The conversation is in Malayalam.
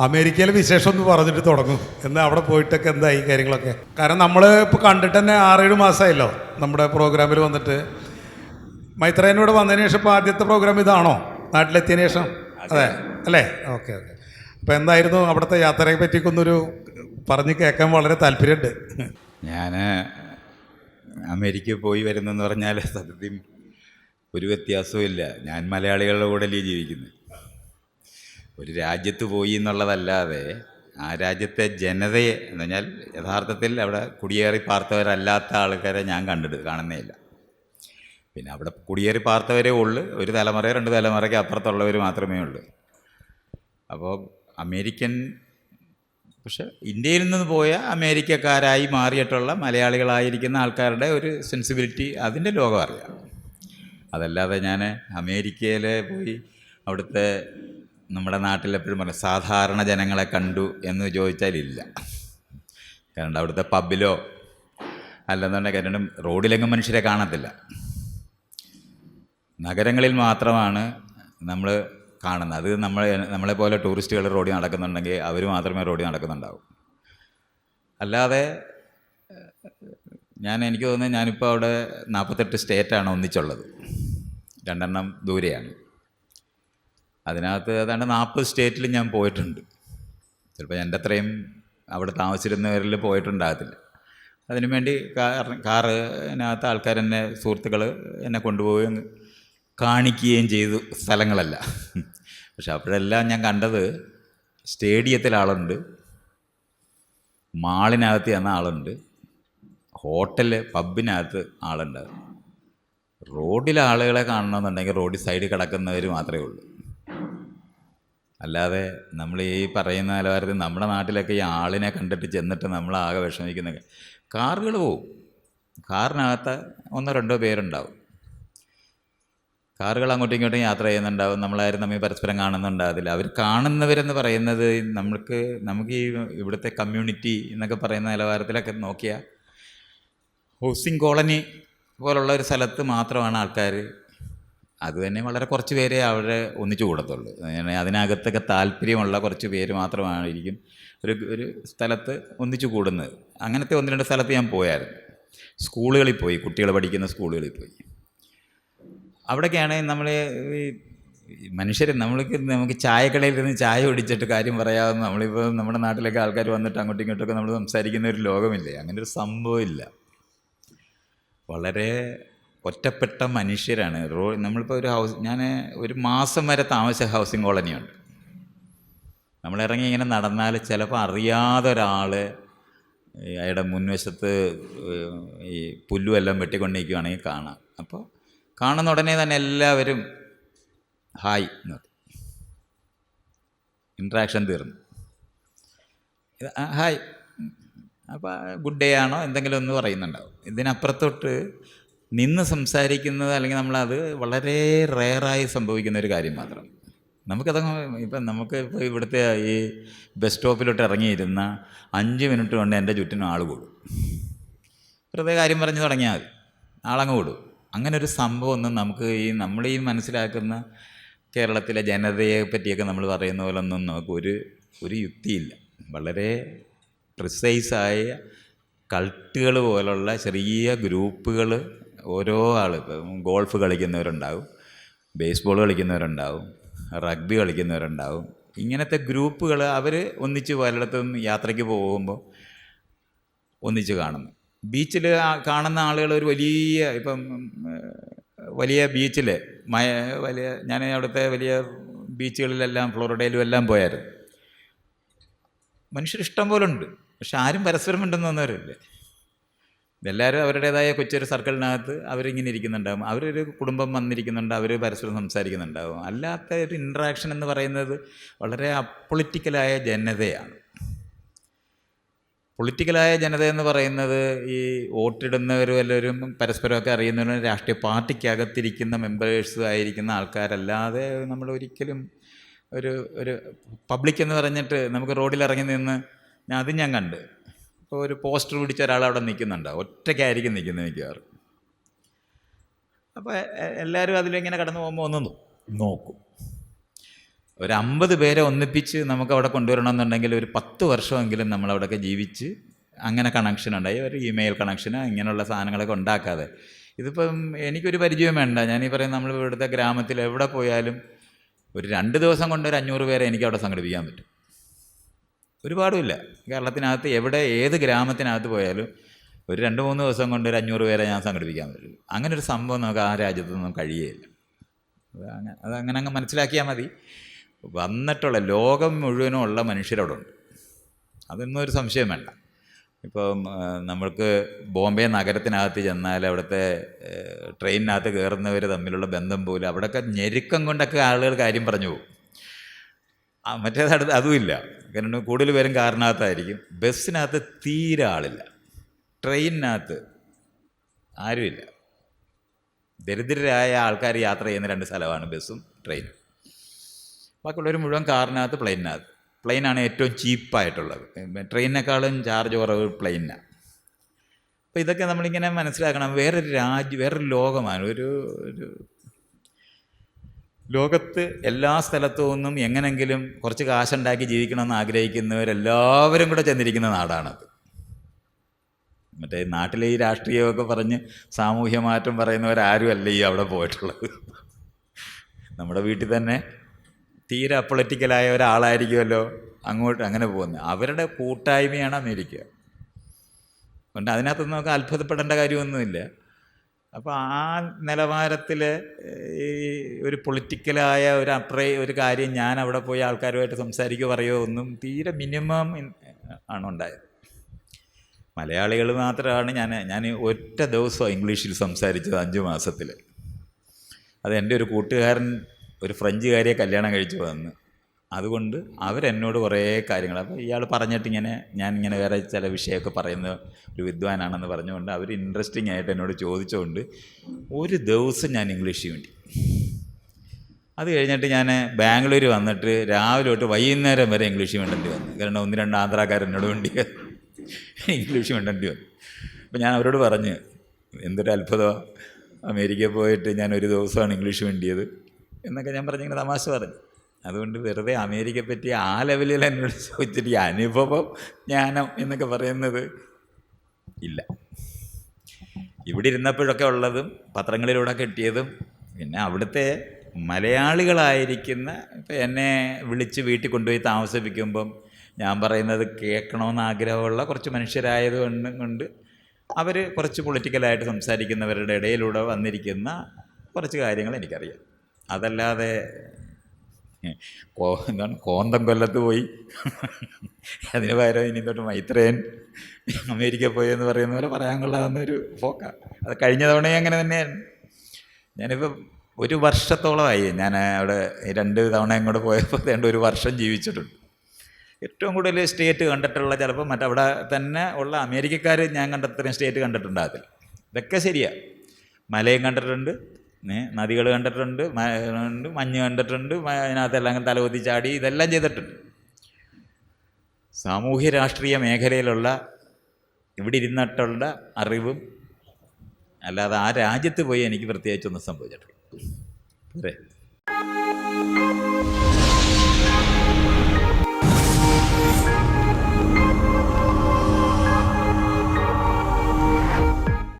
അമേരിക്കയിലെ വിശേഷം ഒന്ന് പറഞ്ഞിട്ട് തുടങ്ങും. എന്നാൽ അവിടെ പോയിട്ടൊക്കെ എന്തായി കാര്യങ്ങളൊക്കെ? കാരണം നമ്മൾ ഇപ്പോൾ കണ്ടിട്ട് തന്നെ 6-7 മാസമായല്ലോ നമ്മുടെ പ്രോഗ്രാമിൽ വന്നിട്ട്. മൈത്രേനോട് വന്നതിന് ശേഷം ഇപ്പോൾ ആദ്യത്തെ പ്രോഗ്രാം ഇതാണോ നാട്ടിലെത്തിയതിന് ശേഷം? അതെ അല്ലേ? Okay okay. അപ്പോൾ എന്തായിരുന്നു അവിടുത്തെ യാത്രയെ പറ്റിയൊന്നൊരു പറഞ്ഞ് കേൾക്കാൻ വളരെ താല്പര്യമുണ്ട്. ഞാൻ അമേരിക്കയിൽ പോയി വരുന്നെന്ന് പറഞ്ഞാൽ സത്യത്തിൽ ഒരു വ്യത്യാസവും ഇല്ല. ഞാൻ മലയാളികളുടെ കൂടെയല്ലേ ജീവിക്കുന്നത്. ഒരു രാജ്യത്ത് പോയി എന്നുള്ളതല്ലാതെ ആ രാജ്യത്തെ ജനതയെ എന്ന് പറഞ്ഞാൽ യഥാർത്ഥത്തിൽ അവിടെ കുടിയേറി പാർത്തവരല്ലാത്ത ആൾക്കാരെ ഞാൻ കാണുന്നേ ഇല്ല. പിന്നെ അവിടെ കുടിയേറി പാർത്തവരേ ഉള്ളൂ. ഒരു തലമുറ 2 തലമുറയ്ക്ക് അപ്പുറത്തുള്ളവർ മാത്രമേ ഉള്ളൂ. അപ്പോൾ അമേരിക്കൻ, പക്ഷെ ഇന്ത്യയിൽ നിന്ന് പോയ അമേരിക്കക്കാരായി മാറിയിട്ടുള്ള മലയാളികളായിരിക്കുന്ന ആൾക്കാരുടെ ഒരു സെൻസിബിലിറ്റി അതിൻ്റെ ലോകം അറിയാം. അതല്ലാതെ ഞാൻ അമേരിക്കയിൽ പോയി അവിടുത്തെ നമ്മുടെ നാട്ടിലെപ്പോഴും പറയും സാധാരണ ജനങ്ങളെ കണ്ടു എന്ന് ചോദിച്ചാലില്ല. കാരണം അവിടുത്തെ പബ്ബിലോ അല്ലെന്നുണ്ടെങ്കിൽ കാരണം റോഡിലെങ്ങും മനുഷ്യരെ കാണത്തില്ല. നഗരങ്ങളിൽ മാത്രമാണ് നമ്മൾ കാണുന്നത്. അത് നമ്മളെപ്പോലെ ടൂറിസ്റ്റുകൾ റോഡിൽ നടക്കുന്നുണ്ടെങ്കിൽ അവർ മാത്രമേ റോഡിൽ നടക്കുന്നുണ്ടാവും. അല്ലാതെ എനിക്ക് തോന്നുന്നത് ഞാനിപ്പോൾ അവിടെ 48 സ്റ്റേറ്റാണ് ഒന്നിച്ചുള്ളത്. 2 ദൂരെയാണ്. അതിനകത്ത് ഏതാണ്ട് 40 സ്റ്റേറ്റിൽ ഞാൻ പോയിട്ടുണ്ട്. ചിലപ്പോൾ എൻ്റെ അത്രയും അവിടെ താമസിച്ചിരുന്നവരിൽ പോയിട്ടുണ്ടാകത്തില്ല. അതിനുവേണ്ടി കാറിനകത്ത് ആൾക്കാരെന്നെ സുഹൃത്തുക്കൾ എന്നെ കൊണ്ടുപോവുകയും കാണിക്കുകയും ചെയ്തു സ്ഥലങ്ങളല്ല. പക്ഷെ അപ്പോഴെല്ലാം ഞാൻ കണ്ടത് സ്റ്റേഡിയത്തിൽ ആളുണ്ട്, മാളിനകത്ത് ചെന്ന ആളുണ്ട്, ഹോട്ടല് പബ്ബിനകത്ത് ആളുണ്ട്. റോഡിലെ ആളുകളെ കാണണമെന്നുണ്ടെങ്കിൽ റോഡിൽ സൈഡിൽ കിടക്കുന്നവർ മാത്രമേ ഉള്ളൂ. അല്ലാതെ നമ്മൾ ഈ പറയുന്ന നിലവാരത്തിൽ നമ്മുടെ നാട്ടിലൊക്കെ ഈ ആളിനെ കണ്ടിട്ട് ചെന്നിട്ട് നമ്മളാകെ വിഷമിക്കുന്ന കാറുകൾ പോവും. കാറിനകത്ത് 1-2 പേരുണ്ടാവും. കാറുകൾ അങ്ങോട്ടും ഇങ്ങോട്ടും യാത്ര ചെയ്യുന്നുണ്ടാവും. നമ്മളാരും തമ്മിൽ പരസ്പരം കാണുന്നുണ്ടാകത്തില്ല. അവർ കാണുന്നവരെന്ന് പറയുന്നത് നമുക്ക് ഈ ഇവിടുത്തെ കമ്മ്യൂണിറ്റി എന്നൊക്കെ പറയുന്ന നിലവാരത്തിലൊക്കെ നോക്കിയാൽ ഹൗസിംഗ് കോളനി പോലുള്ള ഒരു സ്ഥലത്ത് മാത്രമാണ് ആൾക്കാർ. അത് തന്നെ വളരെ കുറച്ച് പേരെ അവിടെ ഒന്നിച്ചു കൂടത്തുള്ളൂ. അതിനകത്തൊക്കെ താല്പര്യമുള്ള കുറച്ച് പേര് മാത്രമായിരിക്കും ഒരു സ്ഥലത്ത് ഒന്നിച്ചു കൂടുന്നത്. അങ്ങനത്തെ 1-2 സ്ഥലത്ത് ഞാൻ പോയായിരുന്നു. സ്കൂളുകളിൽ പോയി, കുട്ടികൾ പഠിക്കുന്ന സ്കൂളുകളിൽ പോയി. അവിടെയൊക്കെയാണെങ്കിൽ നമ്മൾ ഈ മനുഷ്യർ നമുക്ക് ചായക്കടയിൽ നിന്ന് ചായ കുടിച്ചിട്ട് കാര്യം പറയാമെന്ന് നമ്മളിപ്പോൾ നമ്മുടെ നാട്ടിലൊക്കെ ആൾക്കാർ വന്നിട്ട് അങ്ങോട്ടും ഇങ്ങോട്ടൊക്കെ നമ്മൾ സംസാരിക്കുന്ന ഒരു ലോകമില്ലേ? അങ്ങനെ ഒരു സംഭവമില്ല. വളരെ ഒറ്റപ്പെട്ട മനുഷ്യരാണ്. നമ്മളിപ്പോൾ ഞാൻ 1 മാസം വരെ താമസിച്ച ഹൗസിംഗ് കോളനിയുണ്ട്. നമ്മളിറങ്ങി ഇങ്ങനെ നടന്നാൽ ചിലപ്പോൾ അറിയാതെ ഒരാൾ അയാളുടെ മുൻവശത്ത് ഈ പുല്ലുമെല്ലാം വെട്ടിക്കൊണ്ടിരിക്കുകയാണെങ്കിൽ കാണാം. അപ്പോൾ കാണുന്ന ഉടനെ തന്നെ എല്ലാവരും ഹായ് എന്ന് പറയും. ഇൻട്രാക്ഷൻ തീർന്നു. ഹായ്, അപ്പോൾ ഗുഡ് ഡേ ആണോ എന്തെങ്കിലും ഒന്ന് പറയുന്നുണ്ടാവും. ഇതിനപ്പുറത്തോട്ട് നിന്ന് സംസാരിക്കുന്നത് അല്ലെങ്കിൽ നമ്മളത് വളരെ റെയറായി സംഭവിക്കുന്ന ഒരു കാര്യം മാത്രം. നമുക്ക് ഇവിടുത്തെ ഈ ബസ് സ്റ്റോപ്പിലോട്ട് ഇറങ്ങിയിരുന്ന 5 മിനിറ്റ് കൊണ്ട് എൻ്റെ ചുറ്റിനും ആൾ കൂടും. വെറുതെ കാര്യം പറഞ്ഞു തുടങ്ങിയാൽ മതി, ആളങ്ങ് കൂടും. അങ്ങനെ ഒരു സംഭവം ഒന്നും നമ്മൾ ഈ മനസ്സിലാക്കുന്ന കേരളത്തിലെ ജനതയെ പറ്റിയൊക്കെ നമ്മൾ പറയുന്ന പോലെ ഒന്നും നമുക്ക് ഒരു യുക്തിയില്ല. വളരെ പ്രിസൈസായ കൾട്ടുകൾ പോലുള്ള ചെറിയ ഗ്രൂപ്പുകൾ, ഓരോ ആൾ ഗോൾഫ് കളിക്കുന്നവരുണ്ടാവും, ബേസ്ബോൾ കളിക്കുന്നവരുണ്ടാവും, റഗ്ബി കളിക്കുന്നവരുണ്ടാവും. ഇങ്ങനത്തെ ഗ്രൂപ്പുകൾ അവർ ഒന്നിച്ച് പലയിടത്തും യാത്രയ്ക്ക് പോകുമ്പോൾ ഒന്നിച്ച് കാണുന്നു. ബീച്ചിൽ കാണുന്ന ആളുകൾ ഒരു വലിയ ബീച്ചിൽ ഞാൻ അവിടുത്തെ വലിയ ബീച്ചുകളിലെല്ലാം ഫ്ലോറിഡയിലും എല്ലാം പോയായിരുന്നു. മനുഷ്യരിഷ്ടം പോലെ ഉണ്ട്. പക്ഷെ ആരും പരസ്പരം ഉണ്ടെന്ന് വന്നവരല്ലേ. ഇതെല്ലാവരും അവരുടേതായ കൊച്ചൊരു സർക്കിളിനകത്ത് അവരിങ്ങനെ ഇരിക്കുന്നുണ്ടാകും. അവരൊരു കുടുംബം വന്നിരിക്കുന്നുണ്ട്, അവർ പരസ്പരം സംസാരിക്കുന്നുണ്ടാകും. അല്ലാത്ത ഒരു ഇൻട്രാക്ഷൻ എന്ന് പറയുന്നത് വളരെ അപ്പൊളിറ്റിക്കലായ ജനതയാണ്. പൊളിറ്റിക്കലായ ജനത എന്ന് പറയുന്നത് ഈ വോട്ടിടുന്നവരും എല്ലാവരും പരസ്പരമൊക്കെ അറിയുന്നവരും രാഷ്ട്രീയ പാർട്ടിക്കകത്തിരിക്കുന്ന മെമ്പേഴ്സ് ആയിരിക്കുന്ന ആൾക്കാരല്ലാതെ നമ്മൾ ഒരിക്കലും ഒരു പബ്ലിക് എന്ന് പറഞ്ഞിട്ട് നമുക്ക് റോഡിലിറങ്ങി നിന്ന് ഞാൻ കണ്ട് ഇപ്പോൾ ഒരു പോസ്റ്റർ പിടിച്ച ഒരാളവിടെ നിൽക്കുന്നുണ്ട്, ഒറ്റയ്ക്കായിരിക്കും നിൽക്കുന്നത് മിക്കവാറും. അപ്പോൾ എല്ലാവരും അതിലിങ്ങനെ കടന്നു പോകുമ്പോൾ ഒന്ന് നോക്കും. ഒരു 50 പേരെ ഒന്നിപ്പിച്ച് നമുക്ക് അവിടെ കൊണ്ടുവരണമെന്നുണ്ടെങ്കിൽ ഒരു 10 വർഷമെങ്കിലും നമ്മളവിടെയൊക്കെ ജീവിച്ച് അങ്ങനെ കണക്ഷൻ ഉണ്ടായി, ഒരു ഇമെയിൽ കണക്ഷന് ഇങ്ങനെയുള്ള സാധനങ്ങളൊക്കെ ഉണ്ടാക്കാതെ. ഇതിപ്പം എനിക്കൊരു പരിചയം വേണ്ട. ഞാനീ പറയുന്ന നമ്മൾ ഇവിടുത്തെ ഗ്രാമത്തിൽ എവിടെ പോയാലും ഒരു 2 ദിവസം കൊണ്ട് ഒരു 500 പേരെ എനിക്ക് അവിടെ സംഘടിപ്പിക്കാൻ പറ്റും. ഒരുപാടുമില്ല. കേരളത്തിനകത്ത് എവിടെ ഏത് ഗ്രാമത്തിനകത്ത് പോയാലും ഒരു 2-3 ദിവസം കൊണ്ട് ഒരു 500 പേരെ ഞാൻ സംഘടിപ്പിക്കാൻ പറ്റും. അങ്ങനെ ഒരു സംഭവം നമുക്ക് ആ രാജ്യത്തൊന്നും കഴിയുകയില്ല. അതങ്ങനെ അങ്ങ് മനസ്സിലാക്കിയാൽ മതി. വന്നിട്ടുള്ള ലോകം മുഴുവനും ഉള്ള മനുഷ്യരവിടെ ഉണ്ട്, അതൊന്നും ഒരു സംശയം വേണ്ട. ഇപ്പം നമ്മൾക്ക് ബോംബെ നഗരത്തിനകത്ത് ചെന്നാൽ അവിടുത്തെ ട്രെയിനിനകത്ത് കയറുന്നവർ തമ്മിലുള്ള ബന്ധം പോലും അവിടെയൊക്കെ ഞെരുക്കം കൊണ്ടൊക്കെ ആളുകൾ കാര്യം പറഞ്ഞു പോകും. മറ്റേത് അതുമില്ല. കാരണം കൂടുതൽ പേരും കാറിനകത്തായിരിക്കും. ബസ്സിനകത്ത് തീരെ ആളില്ല, ട്രെയിനിനകത്ത് ആരുമില്ല. ദരിദ്രരായ ആൾക്കാർ യാത്ര ചെയ്യുന്ന 2 സ്ഥലമാണ് ബസ്സും ട്രെയിനും. ബാക്കിയുള്ളവർ മുഴുവൻ കാറിനകത്ത്, പ്ലെയിനകത്ത്. പ്ലെയിനാണ് ഏറ്റവും ചീപ്പായിട്ടുള്ളത്. ട്രെയിനിനേക്കാളും ചാർജ് കുറവ് പ്ലെയിനാണ്. അപ്പോൾ ഇതൊക്കെ നമ്മളിങ്ങനെ മനസ്സിലാക്കണം. വേറൊരു ലോകമാണ്. ഒരു ലോകത്ത് എല്ലാ സ്ഥലത്തു നിന്നും എങ്ങനെങ്കിലും കുറച്ച് കാശുണ്ടാക്കി ജീവിക്കണമെന്ന് ആഗ്രഹിക്കുന്നവരെല്ലാവരും കൂടെ ചെന്നിരിക്കുന്ന നാടാണത്. മറ്റേ നാട്ടിലെ ഈ രാഷ്ട്രീയമൊക്കെ പറഞ്ഞ് സാമൂഹ്യ മാറ്റം പറയുന്നവരാരും അല്ല ഈ അവിടെ പോയിട്ടുള്ളത്. നമ്മുടെ വീട്ടിൽ തന്നെ തീരെ അപ്പൊളിറ്റിക്കലായ ഒരാളായിരിക്കുമല്ലോ അങ്ങോട്ട് അങ്ങനെ പോകുന്നത്. അവരുടെ കൂട്ടായ്മയാണ് അമേരിക്ക. അതുകൊണ്ട് അതിനകത്തൊന്നും നമുക്ക് അത്ഭുതപ്പെടേണ്ട കാര്യമൊന്നുമില്ല. അപ്പോൾ ആ നിലവാരത്തിൽ ഈ ഒരു പൊളിറ്റിക്കലായ ഒരു കാര്യം ഞാൻ അവിടെ പോയി ആൾക്കാരുമായിട്ട് സംസാരിക്കുകയോ പറയുകയോ ഒന്നും തീരെ മിനിമം ആണ് ഉണ്ടായത്. മലയാളികൾ മാത്രമാണ് ഞാൻ ഒറ്റ ദിവസം ഇംഗ്ലീഷിൽ സംസാരിച്ചത് 5 മാസത്തിൽ. അത് എൻ്റെ ഒരു കൂട്ടുകാരൻ ഒരു ഫ്രഞ്ചുകാരിയെ കല്യാണം കഴിച്ചു വന്ന്, അതുകൊണ്ട് അവരെന്നോട് കുറേ കാര്യങ്ങൾ, അപ്പോൾ ഇയാൾ പറഞ്ഞിട്ടിങ്ങനെ ഞാനിങ്ങനെ വേറെ ചില വിഷയമൊക്കെ പറയുന്ന ഒരു വിദ്വാനാണെന്ന് പറഞ്ഞുകൊണ്ട് അവർ ഇൻട്രസ്റ്റിംഗ് ആയിട്ട് എന്നോട് ചോദിച്ചുകൊണ്ട് ഒരു ദിവസം ഞാൻ ഇംഗ്ലീഷ് വേണ്ടി. അത് കഴിഞ്ഞിട്ട് ഞാൻ ബാംഗ്ലൂർ വന്നിട്ട് രാവിലെ തൊട്ട് വൈകുന്നേരം വരെ ഇംഗ്ലീഷ് വേണ്ടേണ്ടി വന്നു. കാരണം 1-2 ആന്ധ്രാക്കാരെന്നോട് വേണ്ടി ഇംഗ്ലീഷ് വേണ്ടേണ്ടി വന്നു. അപ്പോൾ ഞാൻ അവരോട് പറഞ്ഞ്, എന്തൊരു അത്ഭുതമാണ്, അമേരിക്കയിൽ പോയിട്ട് ഞാൻ ഒരു ദിവസമാണ് ഇംഗ്ലീഷ് വേണ്ടിയത് എന്നൊക്കെ ഞാൻ പറഞ്ഞിങ്ങനെ തമാശ പറഞ്ഞു. അതുകൊണ്ട് വെറുതെ അമേരിക്കയെ പറ്റി ആ ലെവലിൽ എന്നോട് ചോദിച്ചിട്ട് ഈ അനുഭവം ജ്ഞാനം എന്നൊക്കെ പറയുന്നത് ഇല്ല. ഇവിടെ ഇരുന്നപ്പോഴൊക്കെ ഉള്ളതും പത്രങ്ങളിലൂടെ കിട്ടിയതും പിന്നെ അവിടുത്തെ മലയാളികളായിരിക്കുന്ന ഇപ്പം എന്നെ വിളിച്ച് വീട്ടിൽ കൊണ്ടുപോയി താമസിപ്പിക്കുമ്പം ഞാൻ പറയുന്നത് കേൾക്കണമെന്ന് ആഗ്രഹമുള്ള കുറച്ച് മനുഷ്യരായത് കൊണ്ട് അവർ കുറച്ച് പൊളിറ്റിക്കലായിട്ട് സംസാരിക്കുന്നവരുടെ ഇടയിലൂടെ വന്നിരിക്കുന്ന കുറച്ച് കാര്യങ്ങൾ എനിക്കറിയാം. അതല്ലാതെ എന്താണ് കോന്തം കൊല്ലത്ത് പോയി അതിന് പകരം ഇനി തൊട്ട് മൈത്രേയൻ അമേരിക്ക പോയി എന്ന് പറയുന്ന പോലെ പറയാൻ കൊള്ളാവുന്നൊരു പോക്കാണ്. അത് കഴിഞ്ഞ തവണയും അങ്ങനെ തന്നെയാണ്. ഞാനിപ്പോൾ 1 വർഷത്തോളമായി ഞാൻ അവിടെ 2 തവണ ഇങ്ങോട്ട് പോയപ്പോൾ 1 വർഷം ജീവിച്ചിട്ടുണ്ട്. ഏറ്റവും കൂടുതൽ സ്റ്റേറ്റ് കണ്ടിട്ടുള്ള ചിലപ്പോൾ മറ്റവിടെ തന്നെ ഉള്ള അമേരിക്കക്കാർ ഞാൻ കണ്ടത്രയും സ്റ്റേറ്റ് കണ്ടിട്ടുണ്ടാകത്തില്ല. ഇതൊക്കെ ശരിയാണ്. മലയും കണ്ടിട്ടുണ്ട്, നദികൾ കണ്ടിട്ടുണ്ട്, മഞ്ഞ് കണ്ടിട്ടുണ്ട്, അതിനകത്തെല്ലാം തലകുത്തി ചാടി ഇതെല്ലാം ചെയ്തിട്ടുണ്ട്. സാമൂഹ്യ രാഷ്ട്രീയ മേഖലയിലുള്ള ഇവിടെ ഇരുന്നിട്ടുള്ള അറിവും അല്ലാതെ ആ രാജ്യത്ത് പോയി എനിക്ക് പ്രത്യേകിച്ചൊന്നും സംഭവിച്ചിട്ടില്ല. അതെ.